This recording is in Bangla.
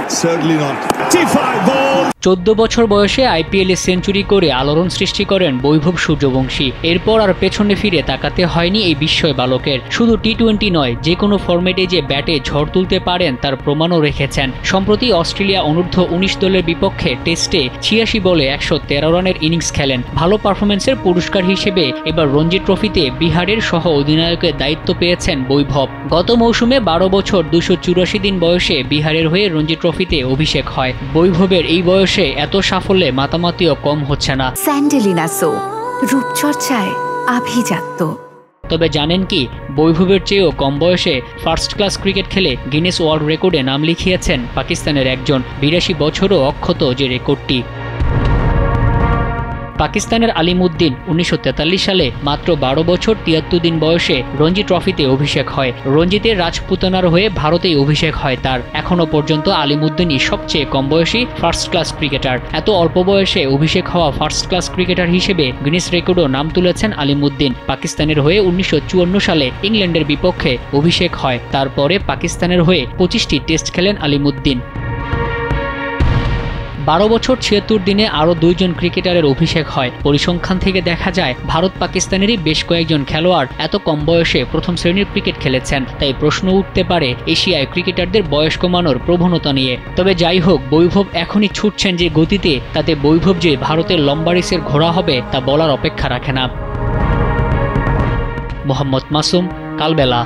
Certainly not. 14 বছর বয়সে আইপিএলে সেঞ্চুরি করে আলোড়ন সৃষ্টি করেন বৈভব সূর্যবংশী। এরপর আর পেছনে ফিরে তাকাতে হয়নি এই বিস্ময় বালকের। শুধু টি-20 নয়, যে কোনো ফরম্যাটে যে ব্যাটে ঝড় তুলতে পারেন তার প্রমাণও রেখেছেন। সম্প্রতি অস্ট্রেলিয়া অনূর্ধ্ব 19 দলের বিপক্ষে টেস্টে 86 বলে 113 রানের ইনিংস খেলেন। ভালো পারফরমেন্সের পুরস্কার হিসেবে এবার রঞ্জি ট্রফিতে বিহারের সহ অধিনায়কের দায়িত্ব পেয়েছেন বৈভব। গত মৌসুমে 12 বছর 284 দিন বয়সে বিহারের হয়ে রঞ্জি ট্রফিতে অভিষেক হয়। বৈভবের এই বয়সে এত সাফল্যে মাতামাতিও কম হচ্ছে না। স্যান্ডেলিনা সো, রূপচর্চায় আভিজাত্য। তবে জানেন কি, বৈভবের চেয়েও কম বয়সে ফার্স্ট ক্লাস ক্রিকেট খেলে গিনেস ওয়ার্ল্ড রেকর্ডে নাম লিখিয়েছেন পাকিস্তানের একজন। 82 বছরও অক্ষত যে রেকর্ডটি। পাকিস্তানের আলিমুদ্দিন 1943 সালে মাত্র 12 বছর 73 দিন বয়সে রঞ্জি ট্রফিতে অভিষেক হয়। রঞ্জিতে রাজপুতানার হয়ে ভারতেই অভিষেক হয় তার। এখনও পর্যন্ত আলিমুদ্দিনই সবচেয়ে কম বয়সী ফার্স্ট ক্লাস ক্রিকেটার। এত অল্প বয়সে অভিষেক হওয়া ফার্স্ট ক্লাস ক্রিকেটার হিসেবে গিনেস রেকর্ডও নাম তুলেছেন আলিমুদ্দিন। পাকিস্তানের হয়ে 1954 সালে ইংল্যান্ডের বিপক্ষে অভিষেক হয়। তারপরে পাকিস্তানের হয়ে 25টি টেস্ট খেলেন আলিমুদ্দিন। 12 বছর 76 দিনে আরও 2 জন ক্রিকেটারের অভিষেক হয়। পরিসংখ্যান থেকে দেখা যায় ভারত পাকিস্তানেরই বেশ কয়েকজন খেলোয়াড় এত কম বয়সে প্রথম শ্রেণীর ক্রিকেট খেলেছেন। তাই প্রশ্ন উঠতে পারে এশিয়ায় ক্রিকেটারদের বয়স কমানোর প্রবণতা নিয়ে। তবে যাই হোক, বৈভব এখনই ছুটছেন যে গতিতে, তাতে বৈভব যে ভারতের লম্বা রেসের ঘোড়া হবে তা বলার অপেক্ষা রাখে না। মোহাম্মদ মাসুম, কালবেলা।